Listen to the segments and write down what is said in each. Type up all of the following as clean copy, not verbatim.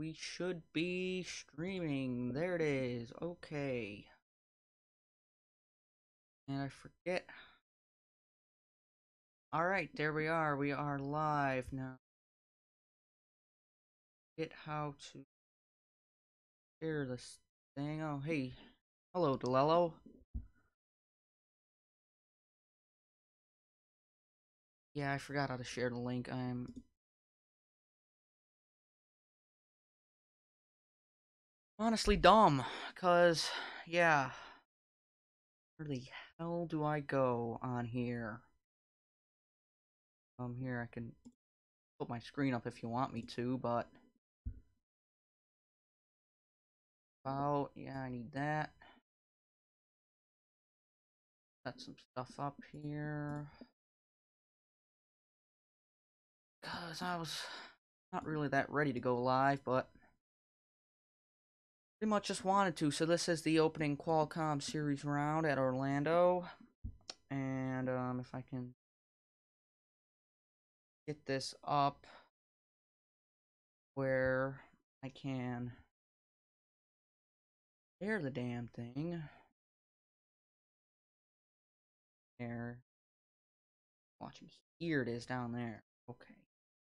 we should be streaming. There it is. Okay. And I forget. Alright, there we are. We are live now. Get how to share this thing. Oh, hey. Hello, Delello. Yeah, I forgot how to share the link. I'm honestly dumb. Because, yeah. Where the hell do I go on here? Here I can put my screen up if you want me to, but yeah, I need that. Set some stuff up here. Cause I was not really that ready to go live, but pretty much just wanted to. So this is the opening Qualcomm series round at Orlando. And if I can get this up where I can share the damn thing. There. Watching. Here it is down there. Okay.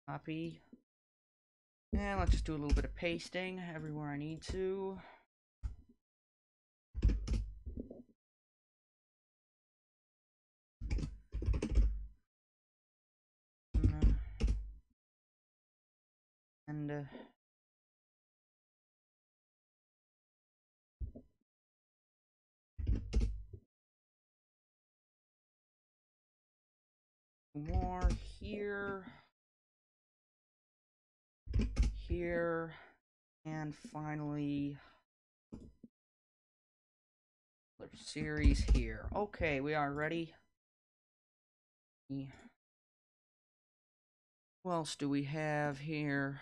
Copy. And let's just do a little bit of pasting everywhere I need to. And more here. Here. And finally, the series here. Okay, we are ready. Who else do we have here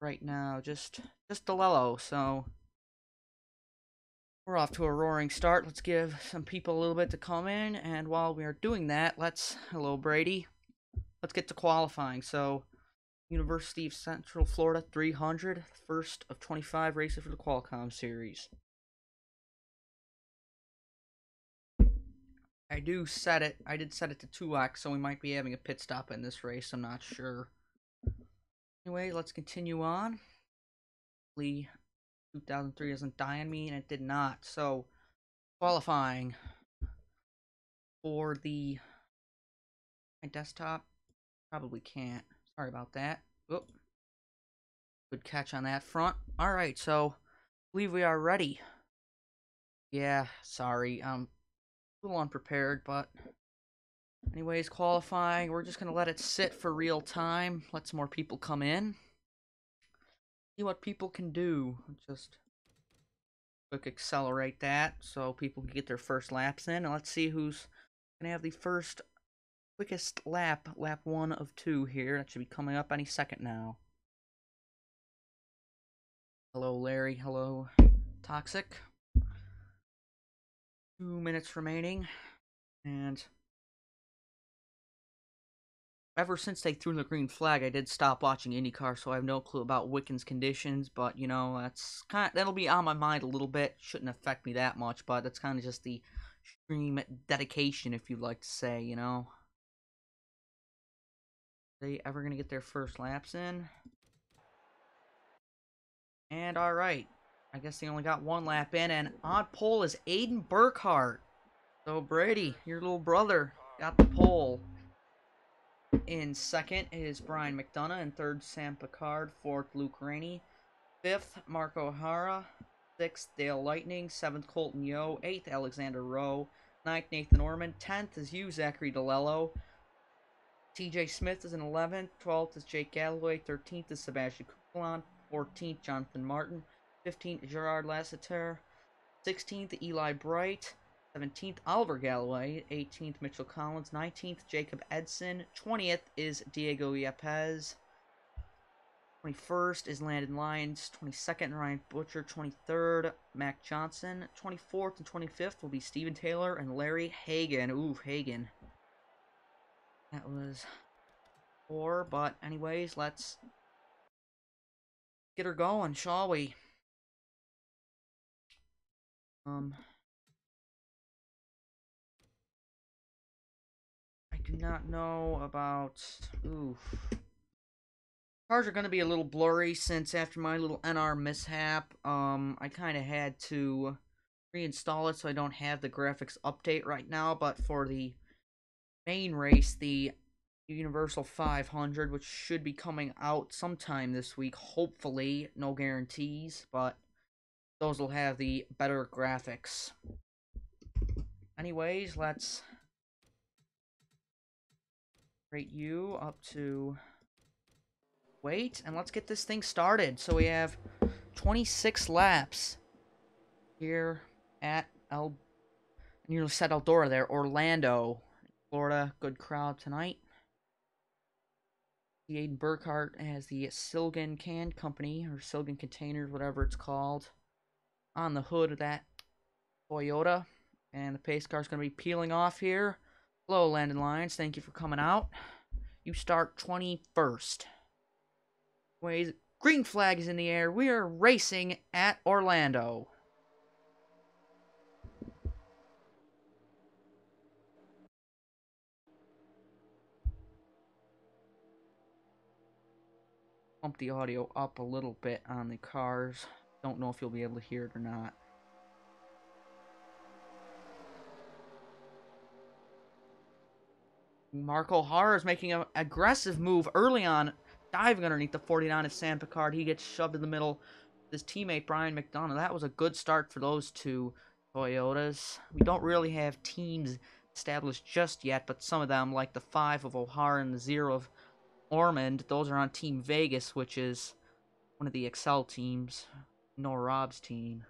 right now? Just Delello, so we're off to a roaring start. Let's give some people a little bit to come in, and while we are doing that, hello Brady, let's get to qualifying. So, University of Central Florida 300, first of 25 races for the Qualcomm series. I did set it to 2x, so we might be having a pit stop in this race, I'm not sure. Anyway, let's continue on. 2003 doesn't die on me, and it did not. So, qualifying for my desktop. Probably can't. Sorry about that. Oop. Good catch on that front. Alright, so, I believe we are ready. Yeah, sorry. I'm a little unprepared, but anyways, qualifying. We're just going to let it sit for real time. Let some more people come in. See what people can do. Just quick accelerate that so people can get their first laps in. And let's see who's going to have the first quickest lap 1 of 2 here. That should be coming up any second now. Hello, Larry. Hello, Toxic. 2 minutes remaining. And ever since they threw the green flag, I did stop watching IndyCar, so I have no clue about Wickens conditions. But you know, that'll be on my mind a little bit. Shouldn't affect me that much, but that's kind of just the stream dedication, if you'd like to say. You know, are they ever gonna get their first laps in? And all right, I guess they only got 1 lap in, and on pole is Aiden Burkhart. So Brady, your little brother, got the pole. In second is Brian McDonough. In third, Sam Picard. Fourth, Luke Rainey. Fifth, Mark O'Hara. Sixth, Dale Lightning. Seventh, Colton Yo. Eighth, Alexander Rowe. Ninth, Nathan Orman. 10th is you, Zachary DeLello. TJ Smith is in 11th. 12th is Jake Galloway. 13th is Sebastian Coulon. 14th, Jonathan Martin. 15th, Gerard Lasseter. 16th, Eli Bright. 17th, Oliver Galloway. 18th, Mitchell Collins. 19th, Jacob Edson. 20th is Diego Yepes. 21st is Landon Lyons. 22nd, Ryan Butcher. 23rd, Mac Johnson. 24th and 25th will be Steven Taylor and Larry Hagan. Ooh, Hagan. That was 4, but anyways, let's get her going, shall we? I do not know about... Oof. Cars are going to be a little blurry since after my little NR mishap, I kind of had to reinstall it so I don't have the graphics update right now, but for the main race, the Universal 500, which should be coming out sometime this week, hopefully, no guarantees, but those will have the better graphics. Anyways, let's rate you up to wait, and let's get this thing started. So we have 26 laps here at you said Eldora there, Orlando, Florida. Good crowd tonight. The Aiden Burkhart has the Silgan Can Company, or Silgan Containers, whatever it's called, on the hood of that Toyota. And the pace car is going to be peeling off here. Hello, Landon Lyons. Thank you for coming out. You start 21st. Ways, green flag is in the air. We are racing at Orlando. Pump the audio up a little bit on the cars. Don't know if you'll be able to hear it or not. Marco O'Hara is making an aggressive move early on, diving underneath the 49 of Sam Picard. He gets shoved in the middle. His teammate Brian McDonough. That was a good start for those two Toyotas. We don't really have teams established just yet, but some of them, like the 5 of O'Hara and the 0 of Ormond, those are on Team Vegas, which is one of the Excel teams. Noah Rob's team.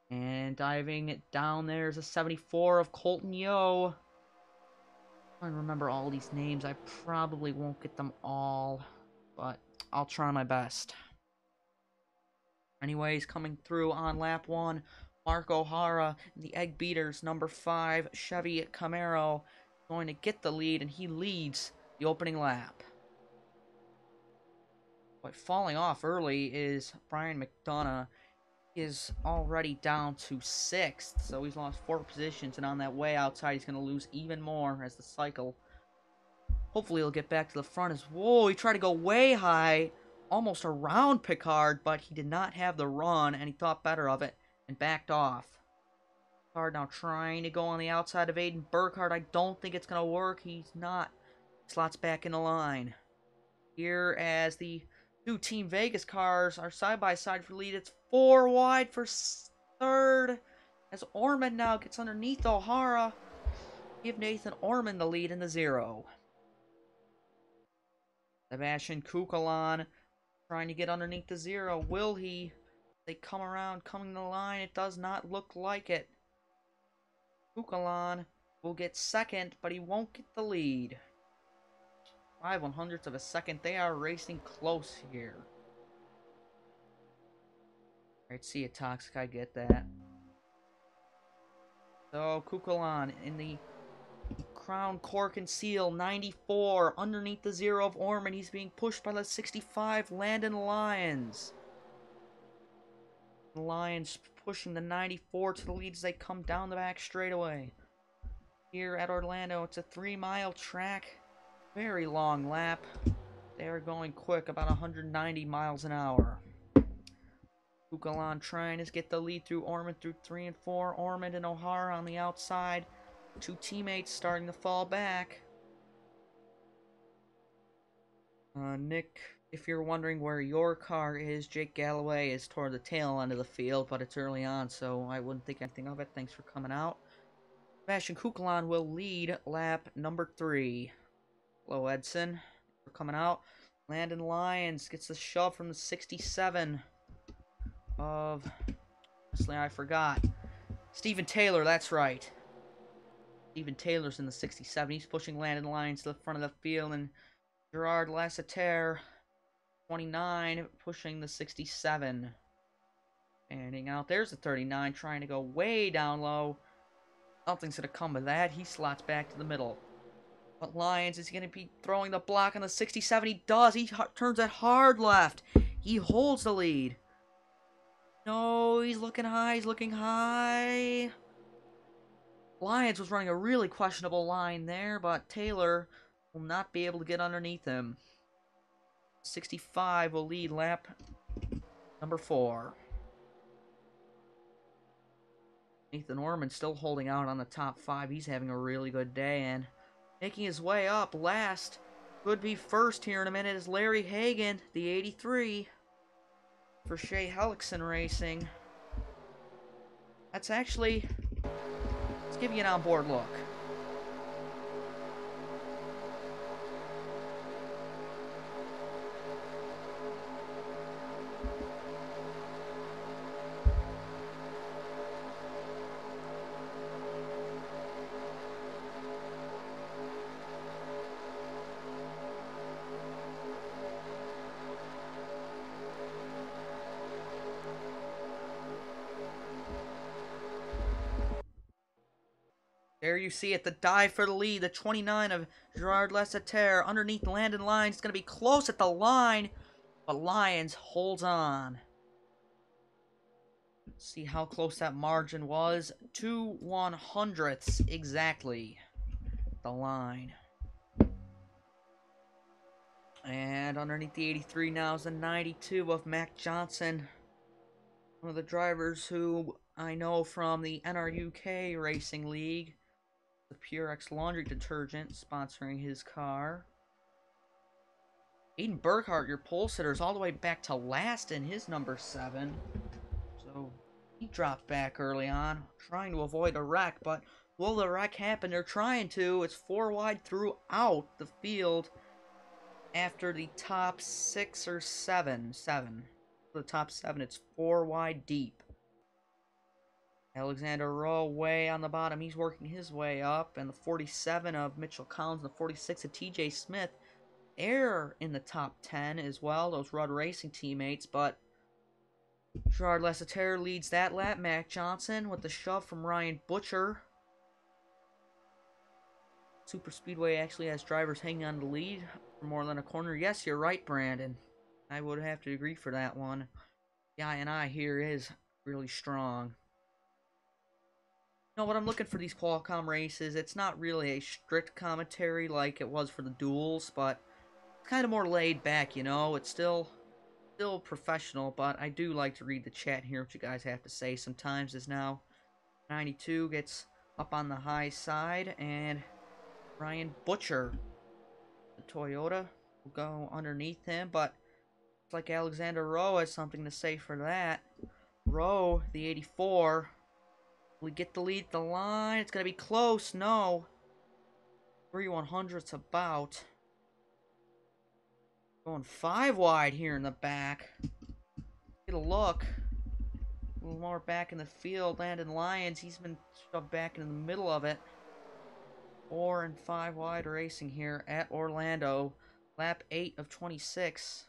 And diving it down there is a 74 of Colton Yo. I'm trying to remember all these names. I probably won't get them all, but I'll try my best. Anyways, coming through on lap 1, Mark O'Hara, the Egg Beaters, number 5, Chevy Camaro, going to get the lead, and he leads the opening lap. But falling off early is Brian McDonough. He is already down to 6th, so he's lost 4 positions, and on that way outside, he's going to lose even more as the cycle. Hopefully, he'll get back to the front as... Whoa, he tried to go way high, almost around Picard, but he did not have the run, and he thought better of it and backed off. Picard now trying to go on the outside of Aiden Burkhart. I don't think it's going to work. He's not. Slots back in the line. Here as the 2 Team Vegas cars are side by side for lead. It's 4 wide for 3rd. As Ormond now gets underneath O'Hara. Give Nathan Ormond the lead in the 0. Sebastian Kukalan trying to get underneath the 0. Will he? They come around, coming to the line. It does not look like it. Kukalan will get 2nd, but he won't get the lead. 5/100ths of a second. They are racing close here. Alright, see you, Toxic. I get that. So, Kukalan in the Crown Cork and Seal 94 underneath the 0 of Ormond. He's being pushed by the 65 Landon Lyons. The Lions pushing the 94 to the lead as they come down the back straightaway. Here at Orlando, it's a 3-mile track. Very long lap. They are going quick, about 190 miles an hour. Kukalan trying to get the lead through Ormond through 3 and 4. Ormond and O'Hara on the outside. 2 teammates starting to fall back. Nick, if you're wondering where your car is, Jake Galloway is toward the tail end of the field, but it's early on, so I wouldn't think anything of it. Thanks for coming out. Sebastian Kukalan will lead lap number 3. Hello, Edson. For coming out. Landon Lyons gets the shove from the 67 of... Honestly, I forgot. Stephen Taylor, that's right. Stephen Taylor's in the 67. He's pushing Landon Lyons to the front of the field, and Gerard Lasseter, 29, pushing the 67. Standing out. There's the 39, trying to go way down low. Nothing's going to come of that. He slots back to the middle. But Lyons is going to be throwing the block on the 67. He does. He turns it hard left. He holds the lead. No, he's looking high. He's looking high. Lyons was running a really questionable line there, but Taylor will not be able to get underneath him. 65 will lead lap number 4. Nathan Orman still holding out on the top 5. He's having a really good day, and making his way up last. Could be first here in a minute is Larry Hagan, the 83, for Shea Hellickson Racing. That's actually, let's give you an onboard look. There you see it, the dive for the lead, the 29 of Gerard Lasseter underneath Landon Lyons. It's going to be close at the line, but Lyons holds on. Let's see how close that margin was. 2/100ths exactly. The line. And underneath the 83 now is the 92 of Mac Johnson. One of the drivers who I know from the NRUK Racing League. The Purex laundry detergent sponsoring his car. Aiden Burkhart, your pole sitter, is all the way back to last in his number 7. So he dropped back early on, trying to avoid a wreck. But will the wreck happen? They're trying to. It's 4 wide throughout the field after the top 6 or 7. For the top 7, it's 4 wide deep. Alexander Rowe way on the bottom. He's working his way up. And the 47 of Mitchell Collins, the 46 of TJ Smith. They're in the top 10 as well, those Rudd Racing teammates. But Gerard Lasseter leads that lap. Mac Johnson with the shove from Ryan Butcher. Super Speedway actually has drivers hanging on the lead for more than a corner. Yes, you're right, Brandon. I would have to agree for that one. The I&I here is really strong. You know, when I'm looking for these Qualcomm races, it's not really a strict commentary like it was for the duels, but it's kind of more laid back, you know. It's still professional, but I do like to read the chat and hear what you guys have to say sometimes. As now 92 gets up on the high side, and Ryan Butcher, the Toyota, will go underneath him, but it's like Alexander Rowe has something to say for that. Rowe, the 84, we get the lead at the line. It's going to be close. No. 3/100ths about. Going 5 wide here in the back. Get a look. A little more back in the field. Landon Lyons, he's been shoved back into the middle of it. 4 and 5 wide racing here at Orlando. Lap 8 of 26.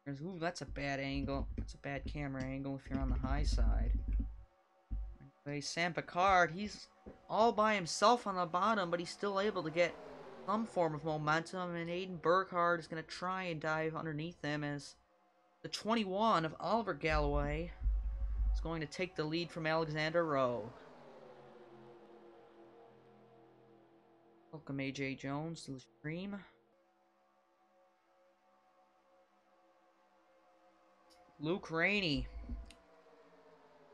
Ooh, that's a bad angle. That's a bad camera angle if you're on the high side. Anyway, Sam Picard, he's all by himself on the bottom, but he's still able to get some form of momentum, and Aiden Burkhardt is going to try and dive underneath him as the 21 of Oliver Galloway is going to take the lead from Alexander Rowe. Welcome AJ Jones to the stream. Luke Rainey,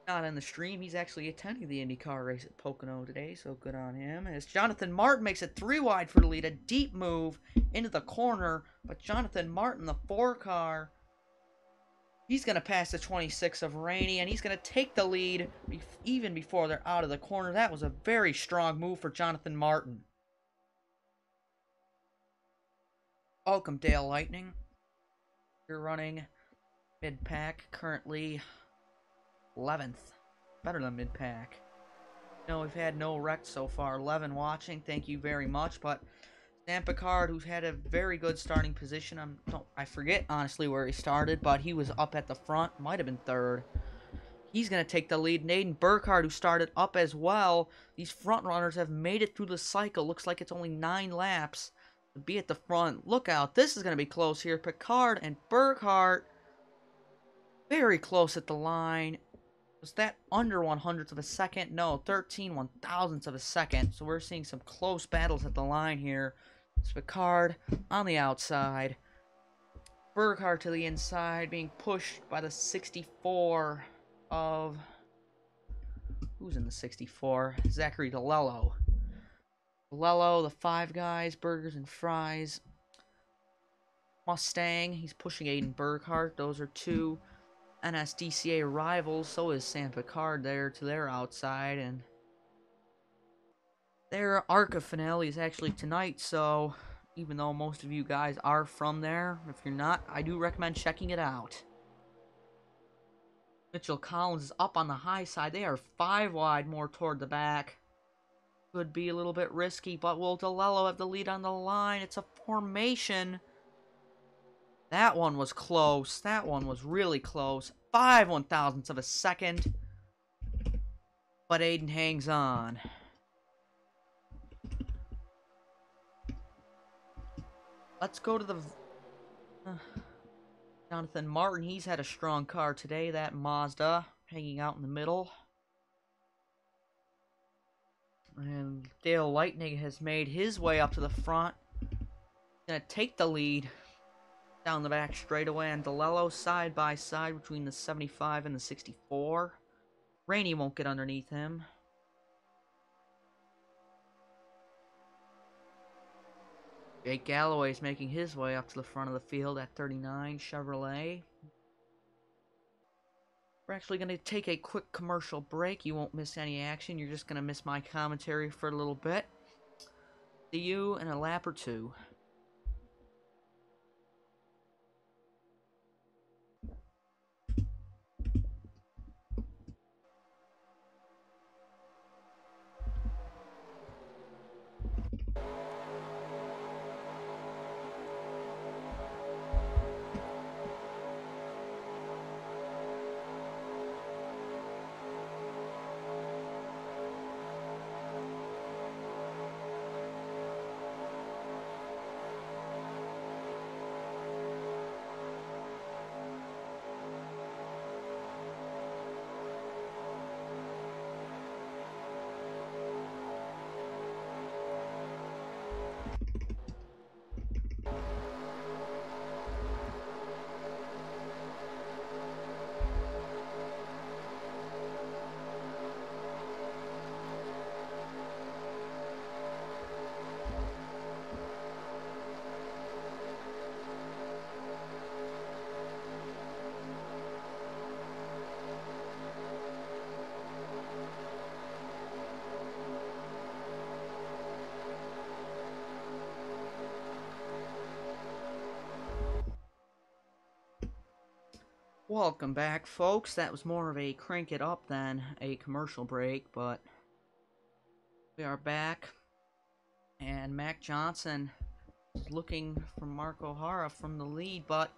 not in the stream. He's actually attending the IndyCar race at Pocono today, so good on him. As Jonathan Martin makes it 3 wide for the lead, a deep move into the corner, but Jonathan Martin, the 4 car, he's going to pass the 26 of Rainey, and he's going to take the lead even before they're out of the corner. That was a very strong move for Jonathan Martin. Welcome, Dale Lightning. You're running mid-pack, currently 11th. Better than mid-pack. No, we've had no wrecks so far. 11 watching, thank you very much. But Sam Picard, who's had a very good starting position, I forget honestly where he started, but he was up at the front, might have been 3rd. He's going to take the lead. Naden Burkhardt, who started up as well. These front runners have made it through the cycle. Looks like it's only 9 laps to be at the front. Look out, this is going to be close here. Picard and Burkhardt Very close at the line. Was that under 100ths of a second? No, 13 1,000ths of a second. So we're seeing some close battles at the line here. Spicard on the outside. Burkhardt to the inside, being pushed by the 64 of... Who's in the 64? Zachary DeLello. DeLello, the Five Guys, Burgers and Fries. Mustang, he's pushing Aiden Burkhardt. Those are two NSDCA rivals. So is Sam Picard there to their outside. And their ARCA finale is actually tonight. So even though most of you guys are from there, if you're not, I do recommend checking it out. Mitchell Collins is up on the high side. They are 5 wide more toward the back. Could be a little bit risky, but will DeLello have the lead on the line? It's a formation. That one was close. That one was really close. 5 1,000ths of a second. But Aiden hangs on. Let's go to the... Jonathan Martin, he's had a strong car today. That Mazda hanging out in the middle. And Dale Lightning has made his way up to the front. Gonna take the lead down the back straightaway. And DeLello side by side between the 75 and the 64. Rainey won't get underneath him. Jake Galloway's making his way up to the front of the field at 39 Chevrolet. We're actually going to take a quick commercial break. You won't miss any action. You're just going to miss my commentary for a little bit. See you in a lap or two. Welcome back, folks. That was more of a crank it up than a commercial break, but we are back. And Mac Johnson is looking for Mark O'Hara from the lead, but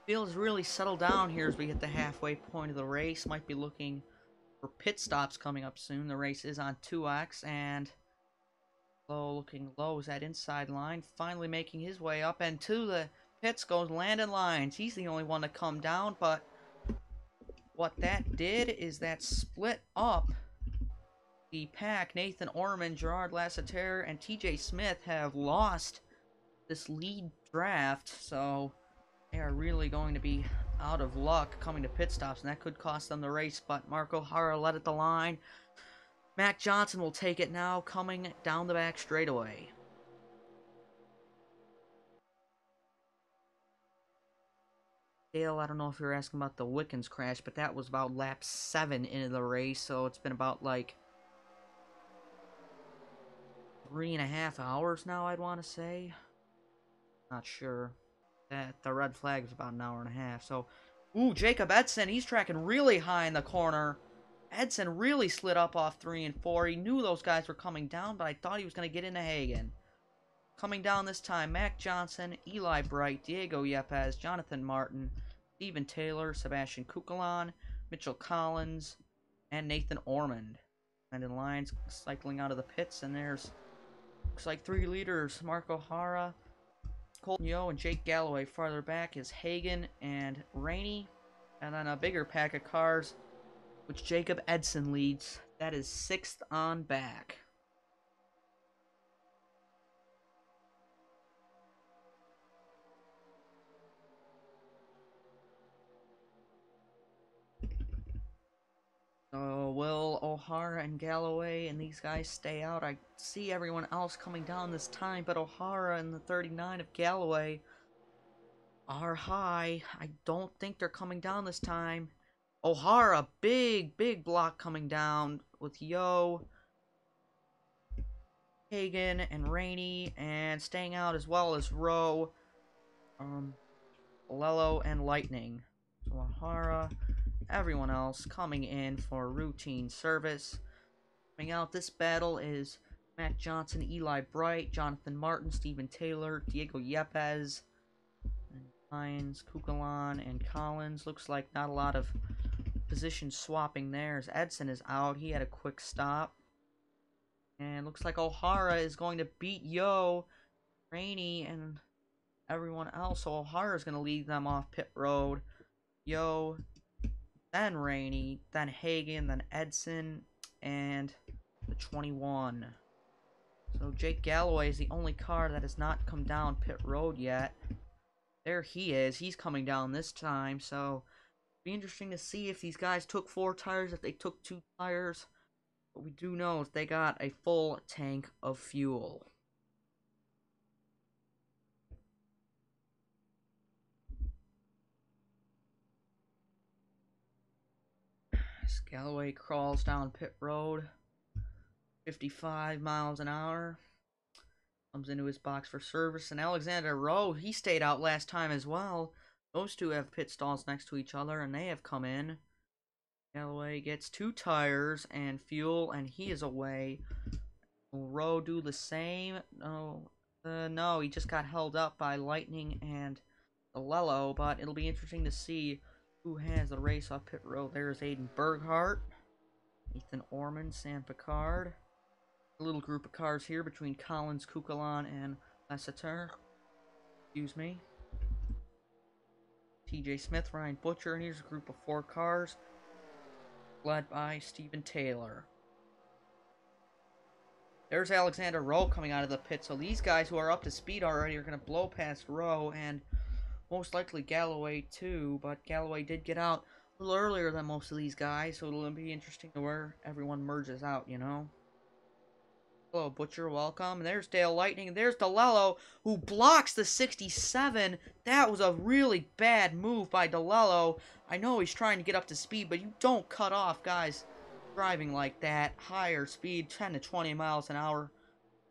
feels really settled down here as we hit the halfway point of the race. Might be looking for pit stops coming up soon. The race is on 2X, and looking low is that inside line. Finally making his way up, and to the pits goes Landon Lyons. He's the only one to come down, but what that did is that split up the pack. Nathan Orman, Gerard Lasseter, and TJ Smith have lost this lead draft, so they are really going to be out of luck coming to pit stops, and that could cost them the race, but Mark O'Hara led at the line. Mac Johnson will take it now, coming down the back straightaway. Dale, I don't know if you're asking about the Wickens crash, but that was about lap 7 into the race, so it's been about like 3.5 hours now, I'd want to say. Not sure. The red flag is about an hour and a half, so... Ooh, Jacob Edson, he's tracking really high in the corner. Edson really slid up off 3 and 4. He knew those guys were coming down, but I thought he was going to get into Hagen. Coming down this time, Mac Johnson, Eli Bright, Diego Yepes, Jonathan Martin, Steven Taylor, Sebastian Kukulon, Mitchell Collins, and Nathan Ormond. And in lines cycling out of the pits, and there's, looks like 3 leaders, Mark O'Hara, Colton Yo, and Jake Galloway. Farther back is Hagen and Rainey. And then a bigger pack of cars, which Jacob Edson leads. That is 6th on back. So will O'Hara and Galloway and these guys stay out? I see everyone else coming down this time, but O'Hara and the 39 of Galloway are high. I don't think they're coming down this time. O'Hara, big block coming down with Yo, Hagen, and Rainey, and staying out as well as Rowe, Lello, and Lightning. So O'Hara, everyone else coming in for routine service. Coming out this battle is Matt Johnson, Eli Bright, Jonathan Martin, Stephen Taylor, Diego Yepes, and Lyons, Kukalan, and Collins. Looks like not a lot of position swapping there as Edson is out. He had a quick stop. And looks like O'Hara is going to beat Yo, Rainey, and everyone else. So O'Hara is going to lead them off pit road. Yo, then Rainey, then Hagen, then Edson, and the 21. So Jake Galloway is the only car that has not come down pit road yet. There he is. He's coming down this time. So it'll be interesting to see if these guys took 4 tires, if they took 2 tires. What we do know is they got a full tank of fuel. Galloway crawls down pit road, 55 miles an hour. Comes into his box for service. And Alexander Rowe, he stayed out last time as well. Those two have pit stalls next to each other, and they have come in. Galloway gets 2 tires and fuel, and he is away. Will Rowe do the same? No, he just got held up by Lightning and Lello, but it'll be interesting to see who has the race off pit road. There's Aiden Berghardt, Ethan Orman, Sam Picard. A little group of cars here between Collins, Kukalan, and Lasseter. Excuse me. TJ Smith, Ryan Butcher, and here's a group of 4 cars led by Stephen Taylor. There's Alexander Rowe coming out of the pit, so these guys who are up to speed already are going to blow past Rowe, and most likely Galloway too, but Galloway did get out a little earlier than most of these guys, so it'll be interesting to where everyone merges out, you know? Hello, Butcher, welcome. And there's Dale Lightning, and there's DeLello, who blocks the 67. That was a really bad move by DeLello. I know he's trying to get up to speed, but you don't cut off guys driving like that. Higher speed, 10 to 20 miles an hour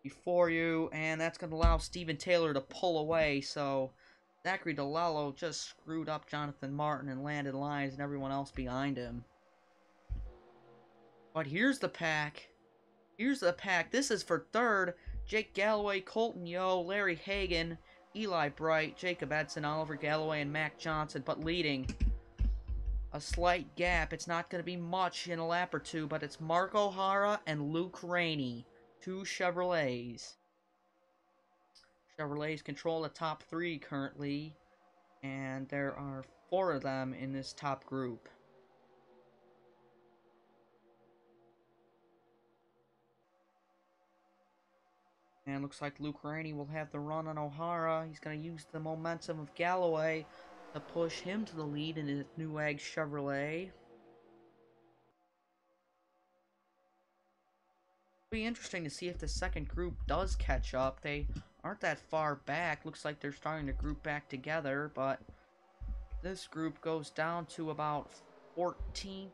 before you, and that's going to allow Stephen Taylor to pull away, so Zachary DeLello just screwed up Jonathan Martin and landed Lyons and everyone else behind him. But here's the pack. Here's the pack. This is for 3rd. Jake Galloway, Colton Yo, Larry Hagen, Eli Bright, Jacob Edson, Oliver Galloway, and Mac Johnson. But leading a slight gap. It's not going to be much in a lap or 2, but it's Mark O'Hara and Luke Rainey. 2 Chevrolets. Chevrolets control the top 3 currently, and there are 4 of them in this top group. And looks like Luke Rainey will have the run on O'Hara. He's going to use the momentum of Galloway to push him to the lead in his Newegg Chevrolet. It'll be interesting to see if the second group does catch up. They aren't that far back. Looks like they're starting to group back together, but this group goes down to about 14th.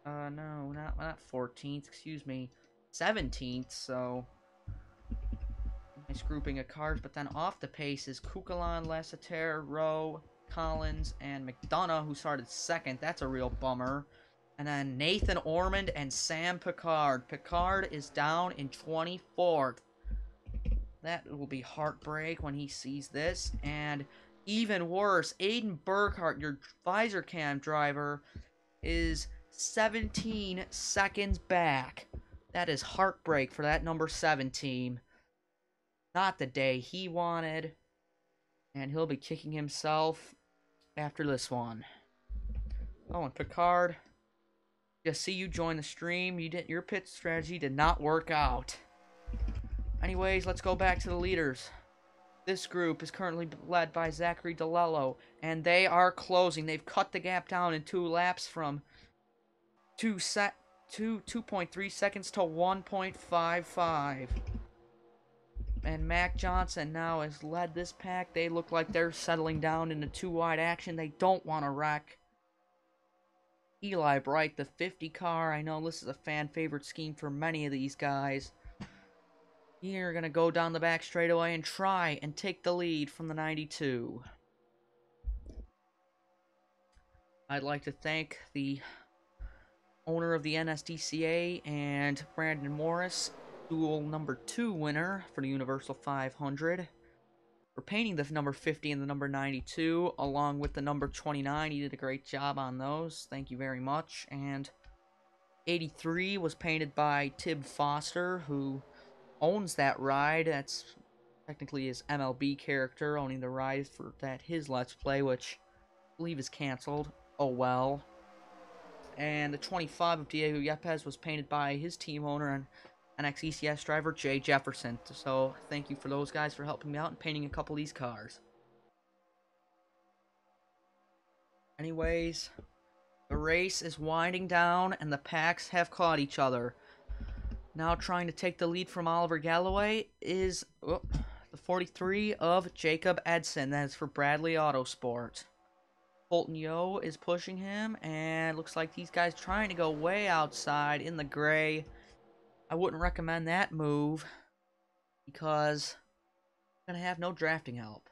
No, not 14th, excuse me. 17th, so nice grouping of cars. But then off the pace is Kukalan, Lasseter, Rowe, Collins, and McDonough, who started 2nd. That's a real bummer. And then Nathan Ormond and Sam Picard. Picard is down in 24th. That will be heartbreak when he sees this. And even worse, Aiden Burkhart, your visor cam driver, is 17 seconds back. That is heartbreak for that number 7 team. Not the day he wanted. And he'll be kicking himself after this one. Oh, and Picard, just see you join the stream. Your pit strategy did not work out. Anyways, let's go back to the leaders. This group is currently led by Zachary DeLello, and they are closing. They've cut the gap down in 2 laps from 2.3 seconds to 1.55. And Mac Johnson now has led this pack. They look like they're settling down into 2-wide action. They don't want to wreck. Eli Bright, the 50 car. I know this is a fan favorite scheme for many of these guys. You're going to go down the back straightaway and try and take the lead from the 92. I'd like to thank the owner of the NSDCA and Brandon Morris, dual number 2 winner for the Universal 500, for painting the number 50 and the number 92 along with the number 29. He did a great job on those. Thank you very much. And 83 was painted by Tib Foster, who owns that ride. That's technically his MLB character, owning the ride for his Let's Play, which I believe is canceled. Oh well. And the 25 of Diego Yepes was painted by his team owner and NXECS driver Jay Jefferson. So thank you for those guys for helping me out and painting a couple of these cars. Anyways, the race is winding down and the packs have caught each other. Now trying to take the lead from Oliver Galloway is the 43 of Jacob Edson. That is for Bradley Autosport. Colton Yo is pushing him, and looks like these guys trying to go way outside in the gray. I wouldn't recommend that move because I'm going to have no drafting help.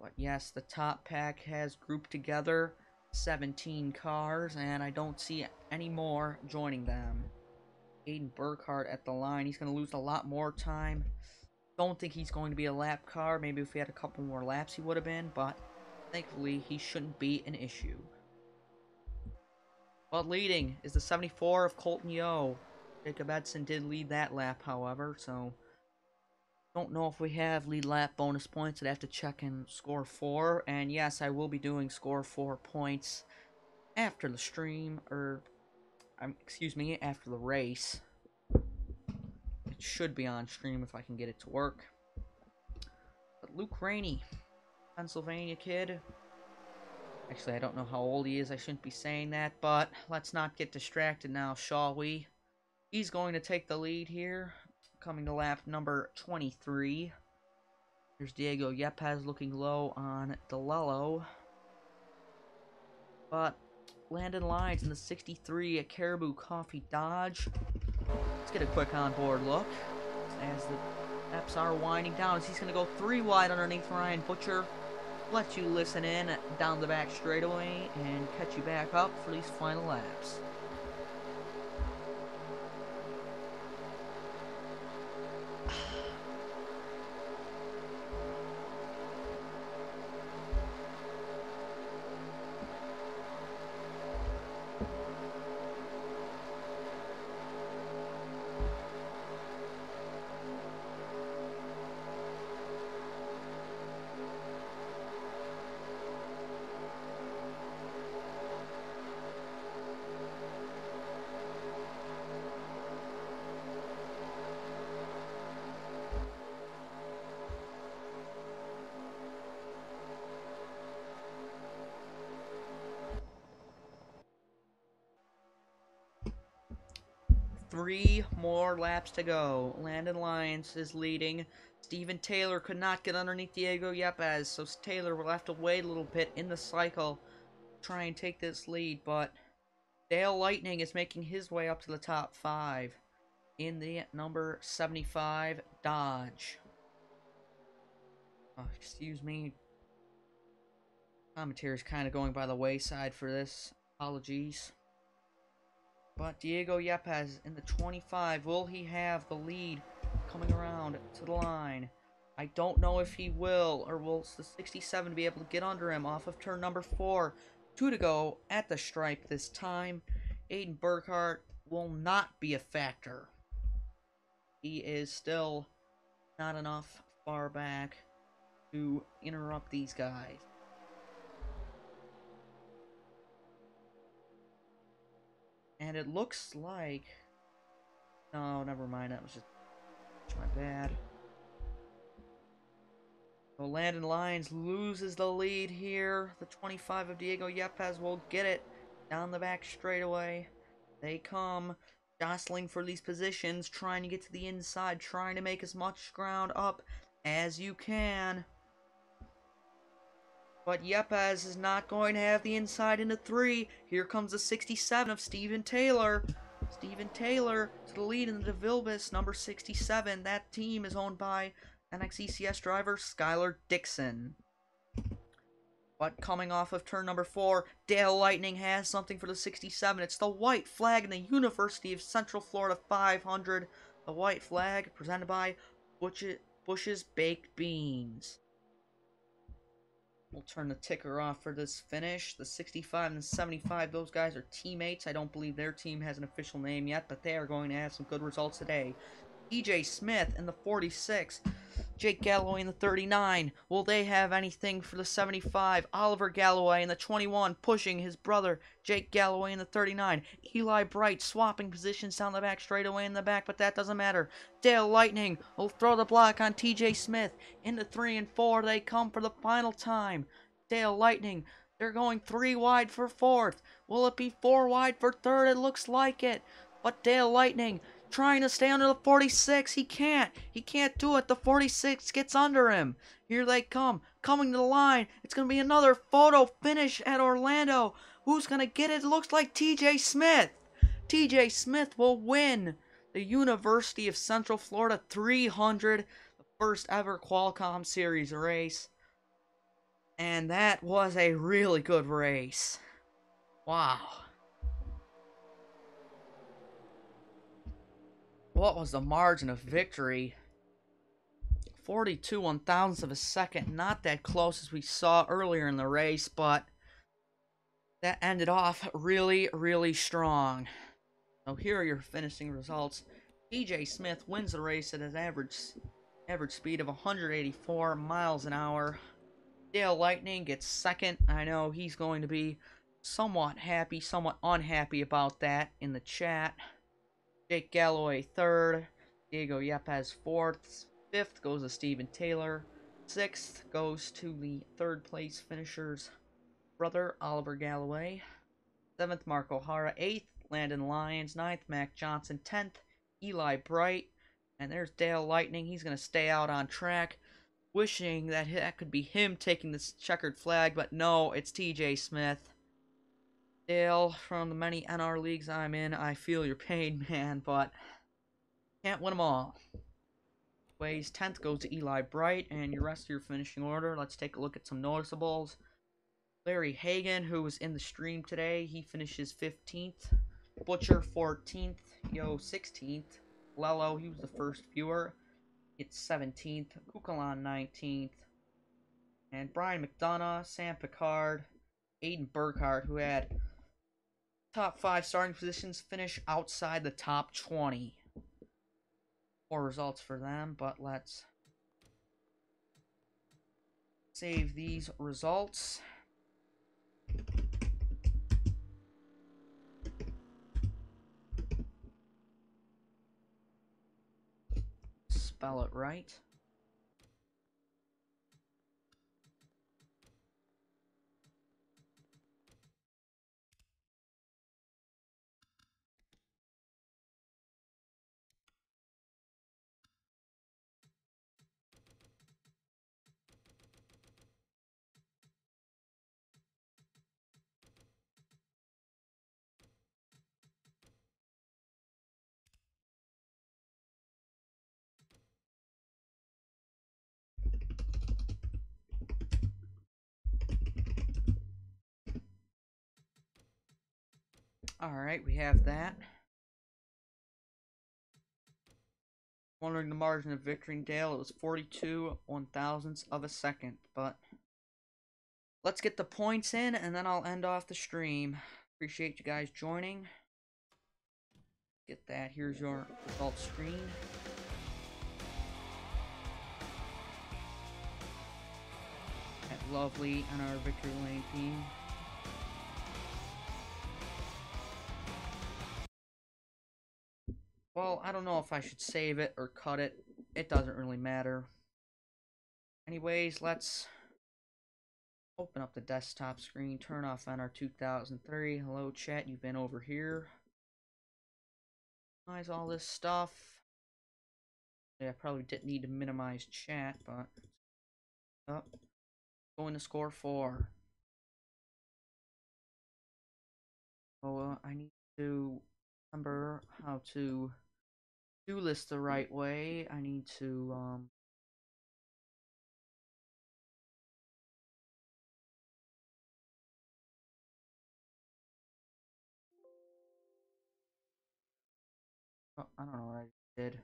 But yes, the top pack has grouped together 17 cars, and I don't see any more joining them. Aiden Burkhart at the line. He's going to lose a lot more time. Don't think he's going to be a lap car. Maybe if he had a couple more laps he would have been, but thankfully he shouldn't be an issue. But leading is the 74 of Colton Yo. Jacob Edson did lead that lap, however, so don't know if we have lead lap bonus points. I'd have to check in score 4. And yes, I will be doing score 4 points after the stream, or excuse me, after the race. It should be on stream if I can get it to work. But Luke Rainey, Pennsylvania kid. Actually, I don't know how old he is. I shouldn't be saying that, but let's not get distracted now, shall we? He's going to take the lead here, coming to lap number 23. There's Diego Yepes looking low on DeLello. But Landon Lyons in the 63 at Caribou Coffee Dodge. Let's get a quick onboard look as the laps are winding down. As he's going to go 3 wide underneath Ryan Butcher. Let you listen in down the back straightaway and catch you back up for these final laps. Three more laps to go. Landon Lyons is leading. Steven Taylor could not get underneath Diego Yepes, so Taylor will have to wait a little bit in the cycle to try and take this lead, but Dale Lightning is making his way up to the top 5 in the number 75 Dodge. Oh, excuse me. Commentary is kind of going by the wayside for this. Apologies. But Diego Yepes in the 25, will he have the lead coming around to the line? I don't know if he will, or will the 67 be able to get under him off of turn number 4. 2 to go at the stripe this time. Aiden Burkhart will not be a factor. He is still not enough far back to interrupt these guys. And it looks like... No, never mind. That was just my bad. So Landon Lyons loses the lead here. The 25 of Diego Yepes will get it down the back straightaway. They come jostling for these positions, trying to get to the inside, trying to make as much ground up as you can. But Yepes is not going to have the inside into 3. Here comes the 67 of Steven Taylor. Steven Taylor to the lead in the DeVilbiss, number 67. That team is owned by NXECS driver Skylar Dixon. But coming off of turn number 4, Dale Lightning has something for the 67. It's the white flag in the University of Central Florida 500. The white flag presented by Bush's Baked Beans. We'll turn the ticker off for this finish. The 65 and the 75, those guys are teammates. I don't believe their team has an official name yet, but they are going to have some good results today. TJ Smith in the 46. Jake Galloway in the 39. Will they have anything for the 75? Oliver Galloway in the 21, pushing his brother Jake Galloway in the 39. Eli Bright swapping positions down the back straightaway in the back, but that doesn't matter. Dale Lightning will throw the block on TJ Smith. Into 3 and 4, they come for the final time. Dale Lightning, they're going 3 wide for 4th. Will it be 4 wide for 3rd? It looks like it. But Dale Lightning trying to stay under the 46. He can't do it. The 46 gets under him. Here they come. Coming to the line. It's going to be another photo finish at Orlando. Who's going to get it? It looks like TJ Smith. TJ Smith will win the University of Central Florida 300, the first ever Qualcomm Series race. And that was a really good race. Wow. What was the margin of victory? 42 one-thousandths of a second. Not that close as we saw earlier in the race, but that ended off really, really strong. So here are your finishing results. TJ Smith wins the race at an average speed of 184 miles an hour. Dale Lightning gets second. I know he's going to be somewhat happy, somewhat unhappy about that in the chat. Jake Galloway 3rd, Diego Yepes 4th, 5th goes to Steven Taylor, 6th goes to the 3rd place finisher's brother, Oliver Galloway, 7th, Mark O'Hara, 8th, Landon Lyons, 9th, Mac Johnson, 10th, Eli Bright, and there's Dale Lightning. He's going to stay out on track, wishing that that could be him taking this checkered flag, but no, it's TJ Smith. Dale, from the many NR leagues I'm in, I feel your pain, man, but can't win them all. Ways 10th goes to Eli Bright, and your rest of your finishing order. Let's take a look at some noticeables. Larry Hagan, who was in the stream today, he finishes 15th. Butcher 14th. Yo 16th. Lello, he was the first viewer. It's 17th. Kukalan 19th. And Brian McDonough, Sam Picard, Aiden Burkhart, who had top 5 starting positions, finish outside the top 20. Poor results for them, but let's save these results. Spell it right. Alright, we have that. Wondering the margin of victory in Dale, it was 42 one-thousandths of a second, but let's get the points in, and then I'll end off the stream. Appreciate you guys joining. Get that. Here's your result screen. That lovely NR Victory Lane team. Well, I don't know if I should save it or cut it. It doesn't really matter. Anyways, let's open up the desktop screen, turn off NR 2003. Hello, chat, you've been over here. Minimize all this stuff. Yeah, I probably didn't need to minimize chat, but... Oh, going to score 4. So, I need to remember how to do this the right way. I need to, oh, I don't know what I did.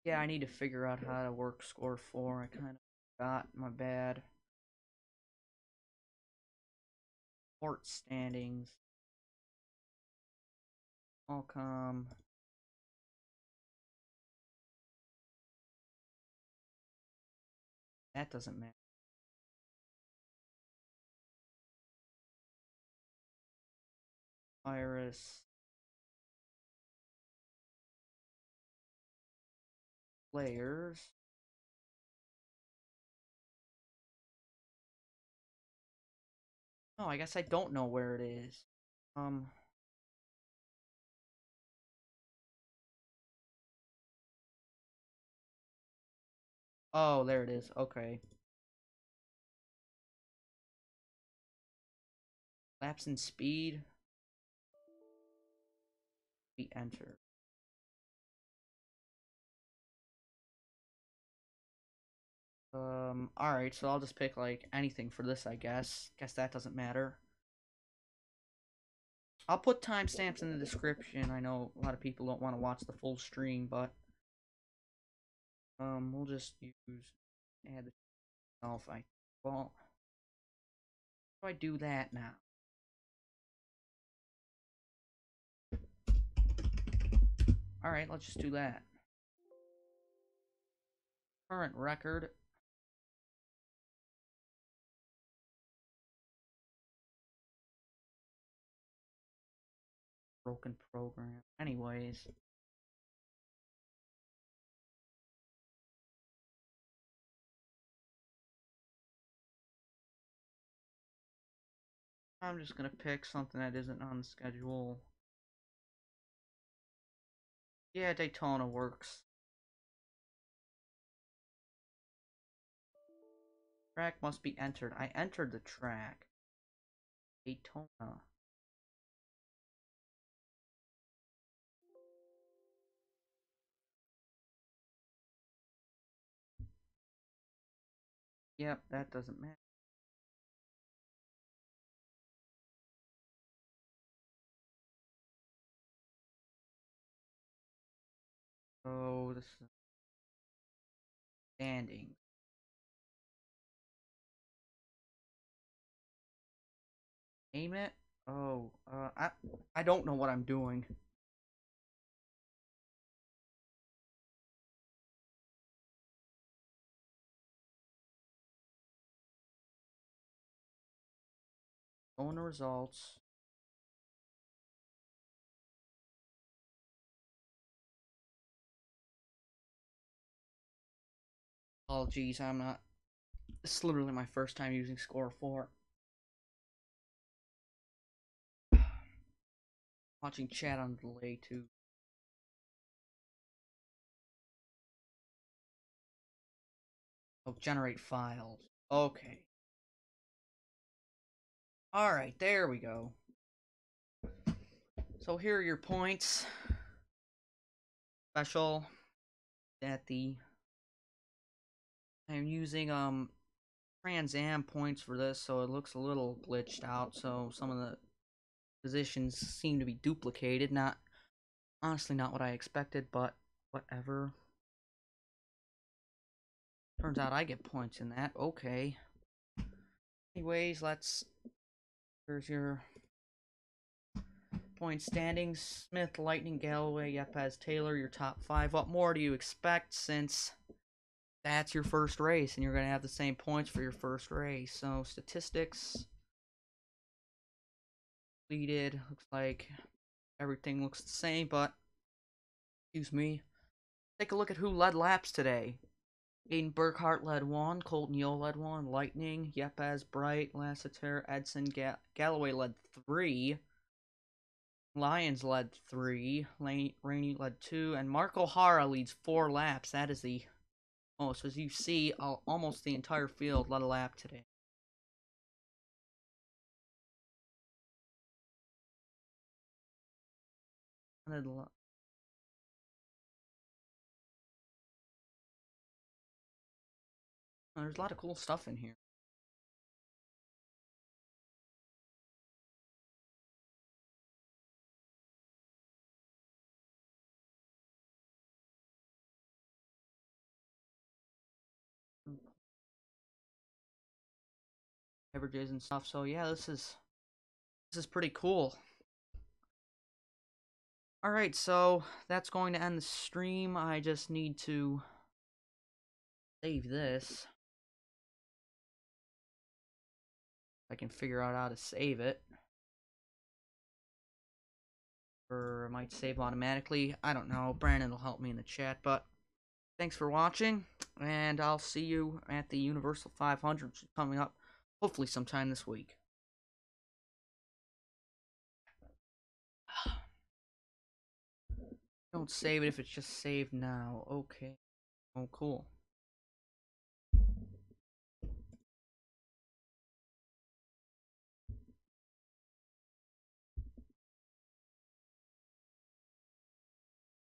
Yeah, I need to figure out how to work score 4. I kind of forgot, my bad. Port standings. Qualcomm. That doesn't matter. Virus. Players. Oh, I guess I don't know where it is. Um. Oh, there it is. Okay. Lapse in speed. We enter. Alright, so I'll just pick, like, anything for this, I guess. Guess that doesn't matter. I'll put timestamps in the description. I know a lot of people don't want to watch the full stream, but... we'll just use... add the... Oh, if I... Well... How do I do that now? Alright, let's just do that. Current record. Broken program. Anyways. I'm just gonna pick something that isn't on the schedule. Yeah, Daytona works. Track must be entered. I entered the track. Daytona. Yep, that doesn't matter. So, this is standing. Name it? Oh, I don't know what I'm doing. Going to results. Oh, geez, I'm not. This is literally my first time using Score 4. Watching chat on delay, too. Oh, generate files. Okay. Alright, there we go. So here are your points. Special. That the... I'm using, Trans Am points for this, so it looks a little glitched out, so some of the positions seem to be duplicated. Not, honestly, not what I expected, but whatever. Turns out I get points in that. Okay. Anyways, here's your point standings. Smith, Lightning, Galloway, Yepes, Taylor, your top 5. What more do you expect since that's your first race, and you're going to have the same points for your first race. So, statistics, completed. Looks like everything looks the same, but, excuse me. Take a look at who led laps today. Aiden Burkhart led 1, Colton Yule led 1, Lightning, Yepes, Bright, Lassiter, Edson, Galloway led 3, Lions led 3, Rainey led 2, and Mark O'Hara leads 4 laps. That is the most. As you see, almost the entire field led a lap today. There's a lot of cool stuff in here. Beverages and stuff. So yeah, this is pretty cool. Alright, so that's going to end the stream. I just need to save this. I can figure out how to save it. Or it might save automatically. I don't know. Brandon will help me in the chat, but thanks for watching, and I'll see you at the Universal 500 coming up, hopefully sometime this week. Don't save it if it's just saved now. Okay. Oh, cool.